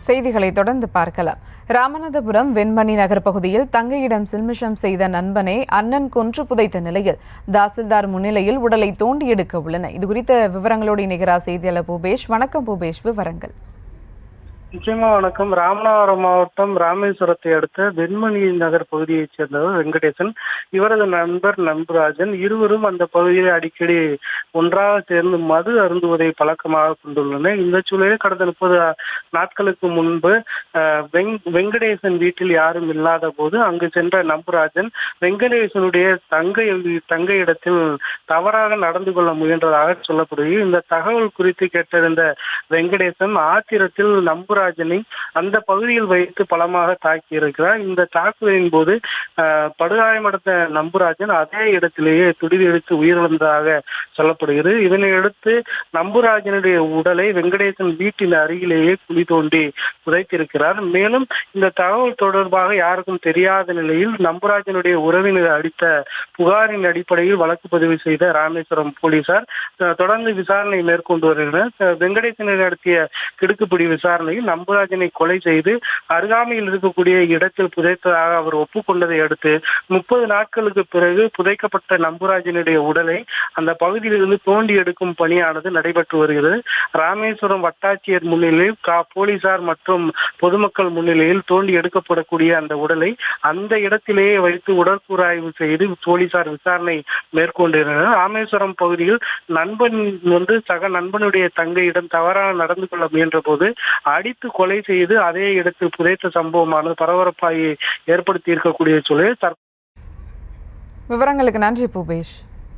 செய்திகளை தொடர்ந்து பார்க்கலாம். ராமநாதபுரம் வெண்மணி நகர் பகுதியில் தங்கையிடம் சில்மிஷம் செய்த நண்பனை அண்ணன் கொன்று புதைத்த நிலையில் தாசில்தார் முன்னிலையில் உடலை தோண்டி எடுக்க உள்ளனர். இதுகுறித்த விவரங்களோடு இணைகிறார் செய்தியாளர் பூபேஷ். வணக்கம் பூபேஷ், விவரங்கள். நிச்சயமா வணக்கம். ராமநாதபுரம் மாவட்டம் ராமேஸ்வரத்தை அடுத்த வெண்மணி நகர் பகுதியைச் சேர்ந்தவர் வெங்கடேசன், இவரது நண்பர் நண்பராஜன். இருவரும் அந்த பகுதியில் அடிக்கடி ஒன்றாக சேர்ந்து மது அருந்துவதை பழக்கமாக கொண்டுள்ளனர். இந்த சூழலில் கடந்த 30 நாட்களுக்கு முன்பு வெங்கடேசன் வீட்டில் யாரும் இல்லாத போது அங்கு சென்ற நம்பராஜன் வெங்கடேசனுடைய தங்கையிடத்தில் தவறாக நடந்து கொள்ள முயன்றதாக சொல்லப்படுகிறது. இந்த தகவல் குறித்து கேட்டறிந்த வெங்கடேசன் ஆத்திரத்தில் நம்பராஜனை அந்த பகுதியில் வைத்து பலமாக தாக்கியிருக்கிறார். இந்த தாக்குதலின் போது படுகாயமடைந்த நம்புராஜன் அதே இடத்திலேயே துடிதெடுத்து உயிரிழந்ததாக சொல்லப்படுகிறது. இதனையடுத்து நம்புராஜனுடைய உடலை வெங்கடேசன் வீட்டின் அருகிலேயே குழி தோண்டி புதைத்திருக்கிறார். மேலும் இந்த தகவல் தொடர்பாக யாருக்கும் தெரியாத நிலையில் நம்புராஜனுடைய உறவினர் அளித்த புகாரின் அடிப்படையில் வழக்கு பதிவு செய்த ராமேஸ்வரம் போலீசார் தொடர்ந்து விசாரணை மேற்கொண்டு வருகின்றனர். வெங்கடேசனை நடத்திய கிடுக்குப்பிடி விசாரணையில் நம்புராஜனை கொலை செய்து அருகாமையில் இருக்கக்கூடிய இடத்தில் புதைத்ததாக அவர் ஒப்புக்கொண்டதை அடுத்து 30 நாட்களுக்கு பிறகு புதைக்கப்பட்ட நம்புராஜனுடைய உடலை அந்த பகுதியிலிருந்து தோண்டி எடுக்கும் பணியானது நடைபெற்று வருகிறது. ராமேஸ்வரம் வட்டாட்சியர் முன்னிலையில் போலீசார் மற்றும் பொதுமக்கள் முன்னிலையில் தோண்டி எடுக்கப்படக்கூடிய அந்த உடலை அந்த இடத்திலேயே வைத்து உடற்கூறாய்வு செய்து போலீசார் விசாரணை மேற்கொண்டிருந்தனர். ராமேஸ்வரம் பகுதியில் நண்பன் சக நண்பனுடைய தங்கையிடம் தவறாக நடந்து கொள்ள முயன்ற போது அடித்து கொலை செய்து அதே இடத்தில் புதைத்த சம்பவமானது பரபரப்பாக ஏற்படுத்தி இருக்கக்கூடிய சூழல். விவரங்களுக்கு நன்றி பூபேஷ்.